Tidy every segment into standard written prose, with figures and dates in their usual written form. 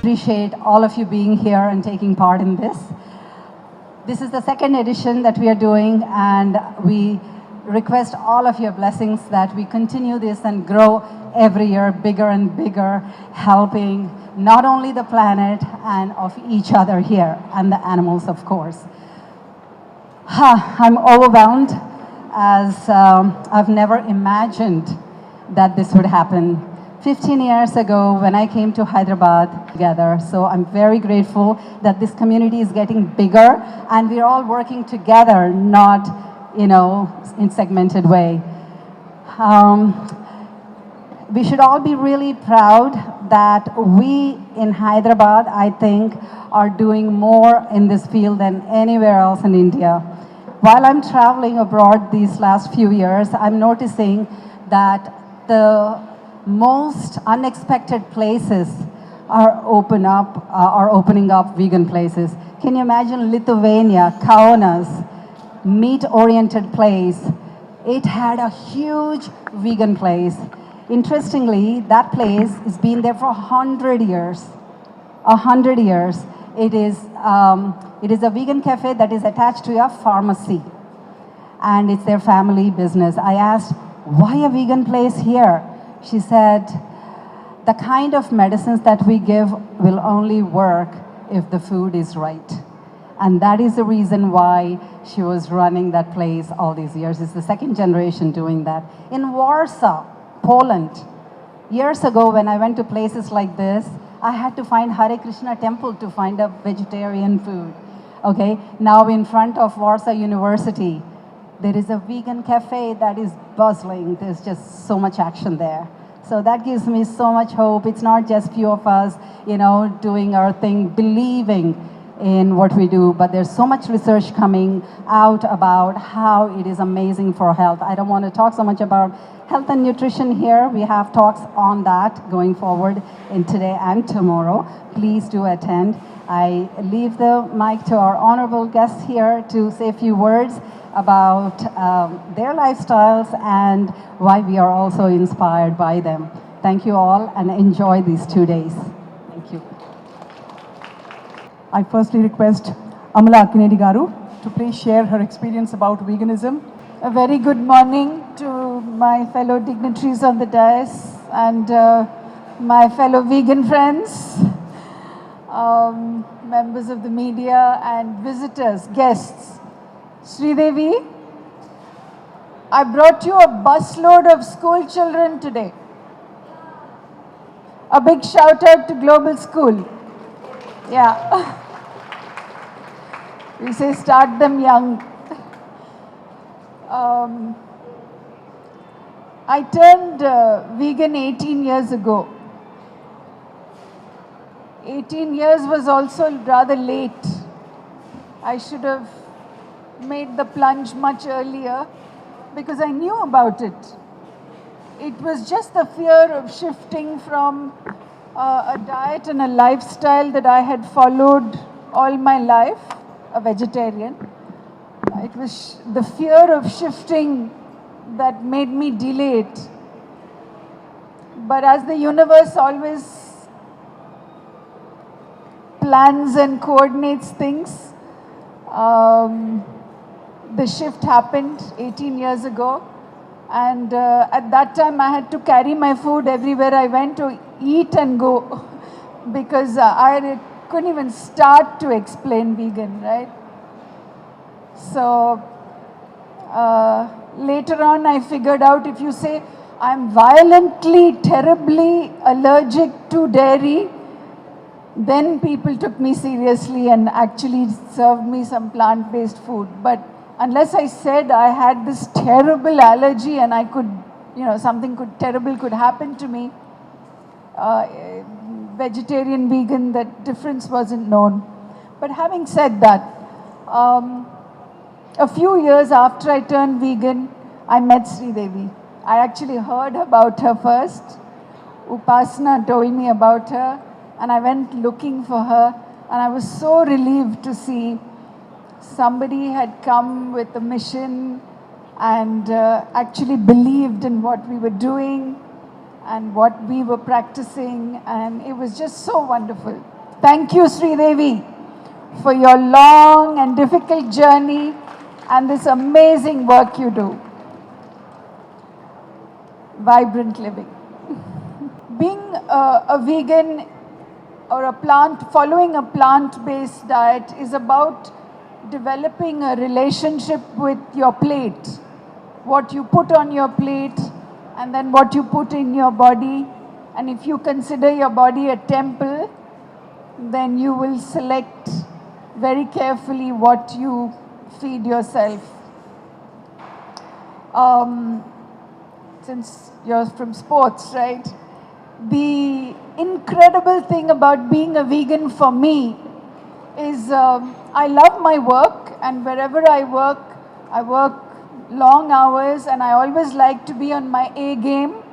Appreciate all of you being here and taking part in this. This is the second edition that we are doing, and we request all of your blessings that we continue this and grow every year bigger and bigger, helping not only the planet and of each other here and the animals, of course. I'm overwhelmed as I've never imagined that this would happen 15 years ago when I came to Hyderabad together. So I'm very grateful that this community is getting bigger and we're all working together, not, in segmented way. We should all be really proud that we in Hyderabad, I think, are doing more in this field than anywhere else in India. While I'm traveling abroad these last few years, I'm noticing that the most unexpected places are opening up vegan places. Can you imagine Lithuania, Kaunas, meat-oriented place? It had a huge vegan place. Interestingly, that place has been there for 100 years. 100 years. It is a vegan cafe that is attached to a pharmacy, and it's their family business. I asked, why a vegan place here? She said, the kind of medicines that we give will only work if the food is right. And that is the reason why she was running that place all these years. It's the second generation doing that. In Warsaw, Poland, years ago when I went to places like this, I had to find Hare Krishna temple to find a vegetarian food. Okay, now in front of Warsaw University, there is a vegan cafe that is bustling. There's just so much action there. So that gives me so much hope. It's not just few of us, doing our thing, believing in what we do, but there's so much research coming out about how it is amazing for health. I don't want to talk so much about health and nutrition here. We have talks on that going forward in today and tomorrow. Please do attend. I leave the mic to our honorable guests here to say a few words about their lifestyles and why we are also inspired by them. Thank you all and enjoy these 2 days. Thank you. I firstly request Amala Akkineni garu to please share her experience about veganism. A very good morning to my fellow dignitaries on the dais and my fellow vegan friends, members of the media and visitors, guests. Sridevi, I brought you a busload of school children today. A big shout out to Global School. Yeah. We say start them young. I turned vegan 18 years ago. 18 years was also rather late. I should have made the plunge much earlier because I knew about it. It was just the fear of shifting from a diet and a lifestyle that I had followed all my life, a vegetarian. It was the fear of shifting that made me delay it. But as the universe always plans and coordinates things, the shift happened 18 years ago, and at that time I had to carry my food everywhere I went to eat and go because I couldn't even start to explain vegan, right? So later on I figured out if you say I'm violently, terribly allergic to dairy, then people took me seriously and actually served me some plant-based food. But unless I said I had this terrible allergy and I could, something terrible could happen to me, vegetarian, vegan, that difference wasn't known. But having said that, a few years after I turned vegan, I met Sridevi. I actually heard about her first. Upasana told me about her, and I went looking for her, and I was so relieved to see somebody had come with a mission and actually believed in what we were doing and what we were practicing, and it was just so wonderful. Thank you, Sridevi, for your long and difficult journey and this amazing work you do. Vibrant living. Being a vegan or following a plant-based diet is about developing a relationship with your plate, what you put on your plate and then what you put in your body. And if you consider your body a temple, then you will select very carefully what you feed yourself. Since you're from sports, right? The incredible thing about being a vegan for me is I love my work, and wherever I work long hours, and I always like to be on my A game.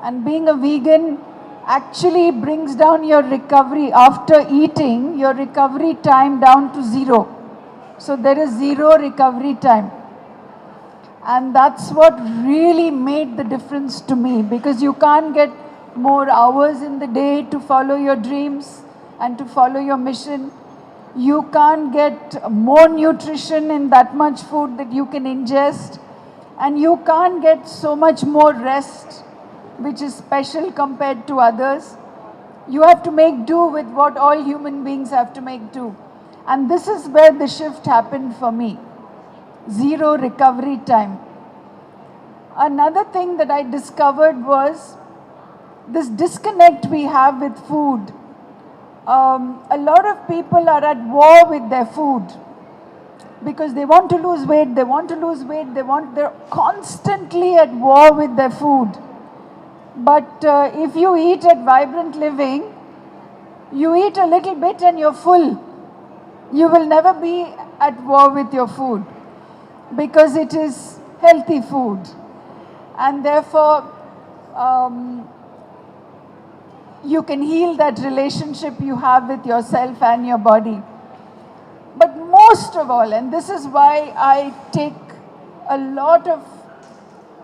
And being a vegan actually brings down your recovery after eating, your recovery time down to 0. So there is 0 recovery time. And that's what really made the difference to me, because you can't get more hours in the day to follow your dreams and to follow your mission. You can't get more nutrition in that much food that you can ingest. And you can't get so much more rest, which is special compared to others. You have to make do with what all human beings have to make do. And this is where the shift happened for me. 0 recovery time. Another thing that I discovered was this disconnect we have with food. A lot of people are at war with their food because they want to lose weight, they're constantly at war with their food. But if you eat at Vibrant Living, you eat a little bit and you're full. You will never be at war with your food because it is healthy food. And therefore, you can heal that relationship you have with yourself and your body. But most of all, and this is why I take a lot of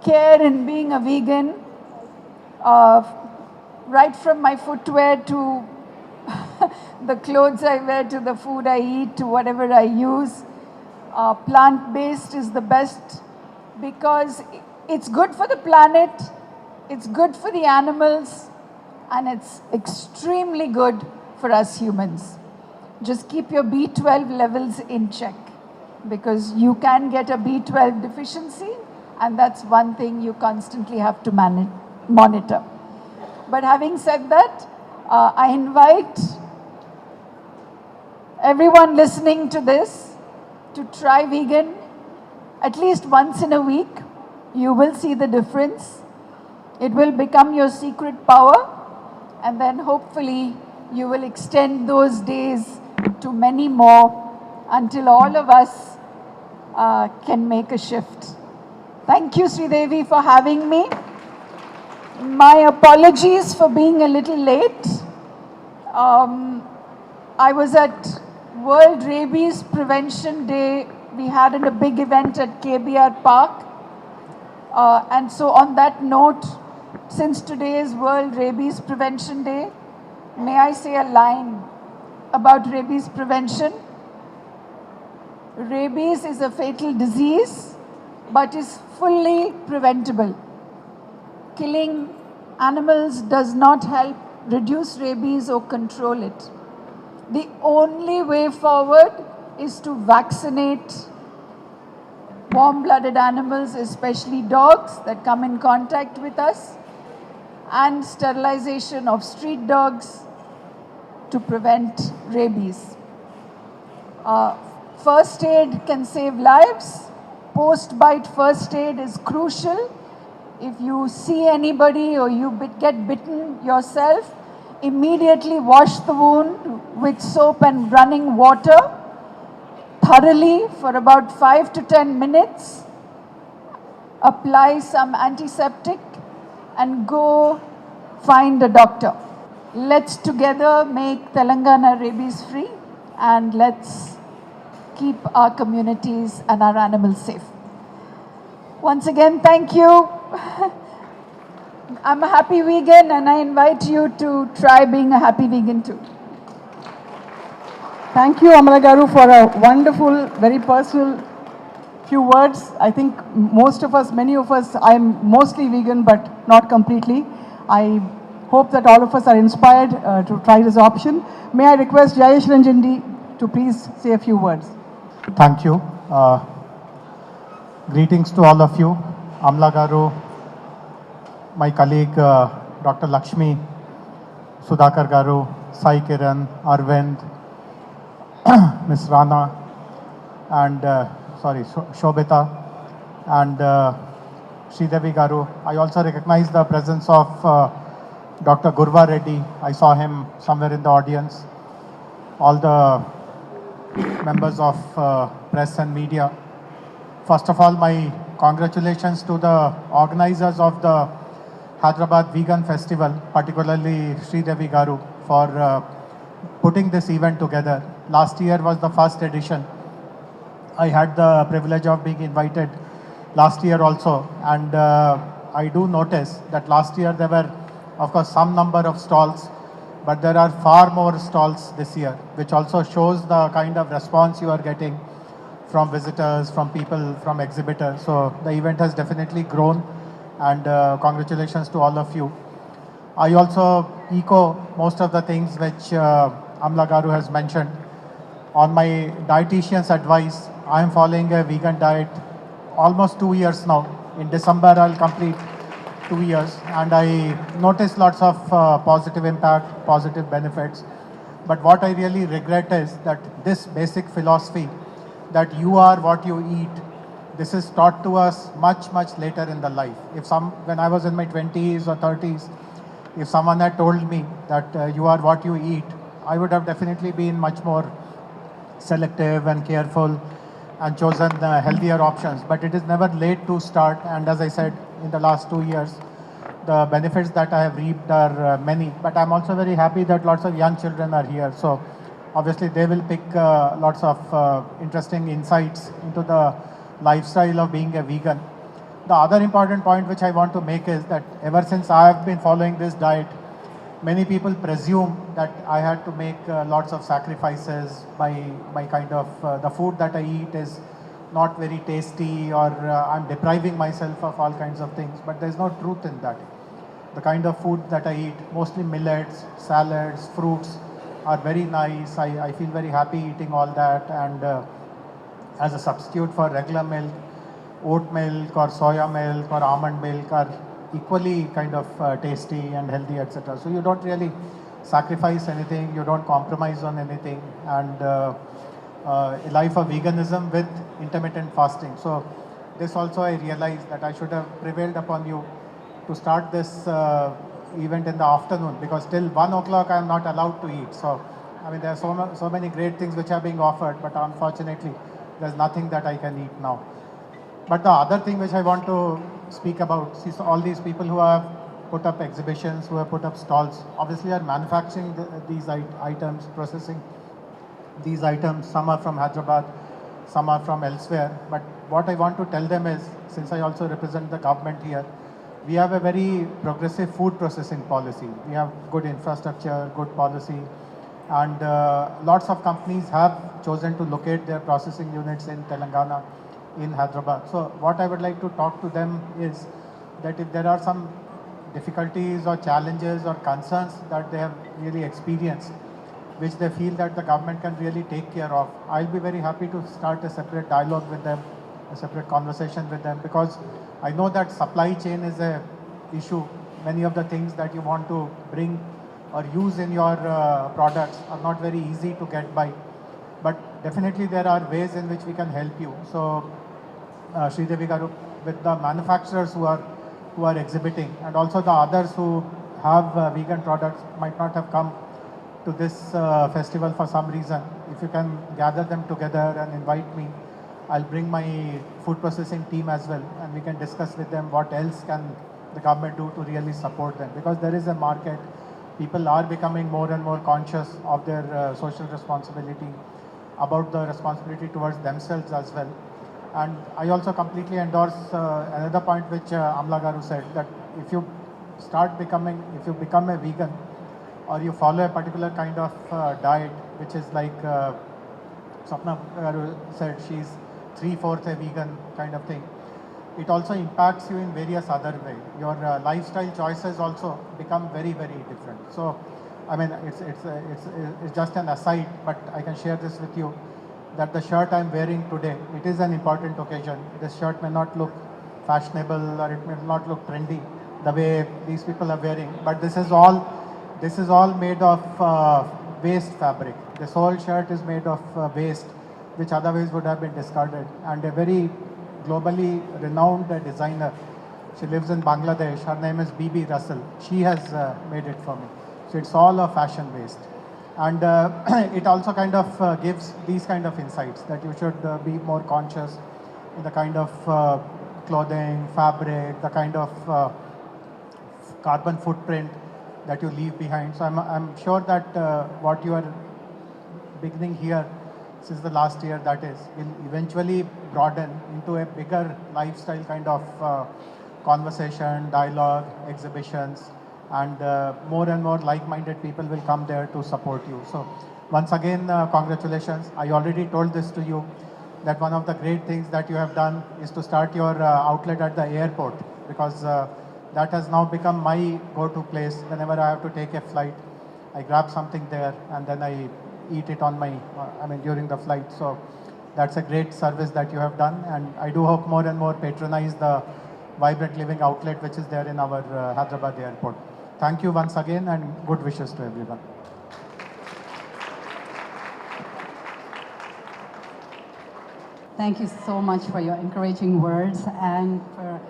care in being a vegan, right from my footwear to the clothes I wear, to the food I eat, to whatever I use, plant-based is the best because it's good for the planet, it's good for the animals, and it's extremely good for us humans. Just keep your B12 levels in check because you can get a B12 deficiency, and that's one thing you constantly have to monitor. But having said that, I invite everyone listening to this to try vegan at least once in a week. You will see the difference. It will become your secret power, and then hopefully you will extend those days to many more until all of us can make a shift. Thank you, Sridevi, for having me. My apologies for being a little late. I was at World Rabies Prevention Day. We had a big event at KBR Park. And so on that note, since today is World Rabies Prevention Day, may I say a line about rabies prevention? Rabies is a fatal disease, but is fully preventable. Killing animals does not help reduce rabies or control it. The only way forward is to vaccinate warm-blooded animals, especially dogs that come in contact with us, and sterilization of street dogs to prevent rabies. First aid can save lives. Post-bite first aid is crucial. If you see anybody or you get bitten yourself, immediately wash the wound with soap and running water thoroughly for about 5 to 10 minutes. Apply some antiseptic and go find a doctor. Let's together make Telangana rabies free, and let's keep our communities and our animals safe. Once again, thank you. I'm a happy vegan and I invite you to try being a happy vegan too. Thank you, Amala Garu, for a wonderful, very personal few words. I think many of us, I'm mostly vegan, but not completely. I hope that all of us are inspired to try this option. May I request Jayesh Ranjandi to please say a few words. Thank you. Greetings to all of you. Amala Garu, my colleague Dr. Lakshmi, Sudhakar Garu, Sai Kiran, Arvind, Ms. Rana, and Shobita, and Sridevi Garu. I also recognize the presence of Dr. Gurva Reddy. I saw him somewhere in the audience. All the members of press and media. First of all, my congratulations to the organizers of the Hyderabad Vegan Festival, particularly Sridevi Garu, for putting this event together. Last year was the first edition. I had the privilege of being invited last year also, and I do notice that last year there were, of course, some number of stalls, but there are far more stalls this year, which also shows the kind of response you are getting from visitors, from people, from exhibitors. So the event has definitely grown, and congratulations to all of you. I also echo most of the things which Amala Garu has mentioned. On my dietitian's advice, I am following a vegan diet almost 2 years now. In December, I'll complete 2 years, and I notice lots of positive impact, positive benefits. But what I really regret is that this basic philosophy that you are what you eat, this is taught to us much, much later in the life. When I was in my 20s or 30s, if someone had told me that you are what you eat, I would have definitely been much more selective and careful and chosen healthier options. But it is never late to start, and as I said, in the last 2 years, the benefits that I have reaped are many. But I'm also very happy that lots of young children are here. So obviously they will pick lots of interesting insights into the lifestyle of being a vegan. The other important point which I want to make is that ever since I have been following this diet, many people presume that I had to make lots of sacrifices by kind of the food that I eat is not very tasty, or I'm depriving myself of all kinds of things. But there's no truth in that. The kind of food that I eat, mostly millets, salads, fruits, are very nice. I feel very happy eating all that, and as a substitute for regular milk, oat milk or soya milk or almond milk are equally kind of tasty and healthy, etc. So you don't really sacrifice anything, you don't compromise on anything, and a life of veganism with intermittent fasting. So this also I realized that I should have prevailed upon you to start this event in the afternoon, because till 1 o'clock I am not allowed to eat. So I mean, there are so many great things which are being offered, but unfortunately there's nothing that I can eat now. But the other thing which I want to speak about, see, so all these people who have put up exhibitions, who have put up stalls, obviously are manufacturing these items, processing these items. Some are from Hyderabad, some are from elsewhere. But what I want to tell them is, since I also represent the government here, we have a very progressive food processing policy. We have good infrastructure, good policy, and lots of companies have chosen to locate their processing units in Telangana, in Hyderabad. So what I would like to talk to them is that if there are some difficulties or challenges or concerns that they have really experienced, which they feel that the government can really take care of, I'll be very happy to start a separate dialogue with them, a separate conversation with them, because I know that supply chain is a issue. Many of the things that you want to bring or use in your products are not very easy to get by. But definitely there are ways in which we can help you. So, Sridevi Garu, with the manufacturers who are exhibiting, and also the others who have vegan products might not have come to this festival for some reason. If you can gather them together and invite me, I'll bring my food processing team as well, and we can discuss with them what else can the government do to really support them, because there is a market. People are becoming more and more conscious of their social responsibility, about the responsibility towards themselves as well. And I also completely endorse another point which Amla Garu said, that if you become a vegan, or you follow a particular kind of diet, which is like Swapna Garu said, she's 3/4 a vegan kind of thing. It also impacts you in various other ways. Your lifestyle choices also become very, very different. So, I mean, it's just an aside, but I can share this with you, that the shirt I'm wearing today, it is an important occasion. This shirt may not look fashionable, or it may not look trendy the way these people are wearing, but this is all made of waste fabric. This whole shirt is made of waste, which otherwise would have been discarded. And a very globally renowned designer, she lives in Bangladesh, her name is Bibi Russell. She has made it for me. So it's all a fashion waste. And it also kind of gives these kind of insights, that you should be more conscious in the kind of clothing, fabric, the kind of carbon footprint that you leave behind. So I'm sure that what you are beginning here, since the last year that is, will eventually broaden into a bigger lifestyle kind of conversation, dialogue, exhibitions, and more and more like-minded people will come there to support you. So once again, congratulations. I already told this to you, that one of the great things that you have done is to start your outlet at the airport, because that has now become my go-to place. Whenever I have to take a flight, I grab something there and then I eat it on my, during the flight. So that's a great service that you have done, and I do hope more and more patronize the vibrant living outlet which is there in our Hyderabad airport. Thank you once again, and good wishes to everyone. Thank you so much for your encouraging words and for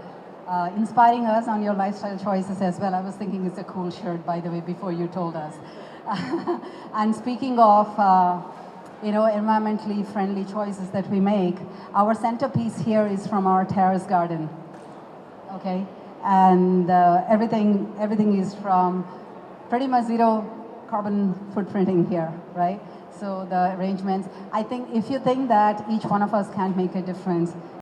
inspiring us on your lifestyle choices as well. I was thinking it's a cool shirt, by the way, before you told us. And speaking of, environmentally friendly choices that we make, our centerpiece here is from our terrace garden. Okay, and everything is from pretty much zero carbon footprinting here, right? So the arrangements, I think if you think that each one of us can make a difference,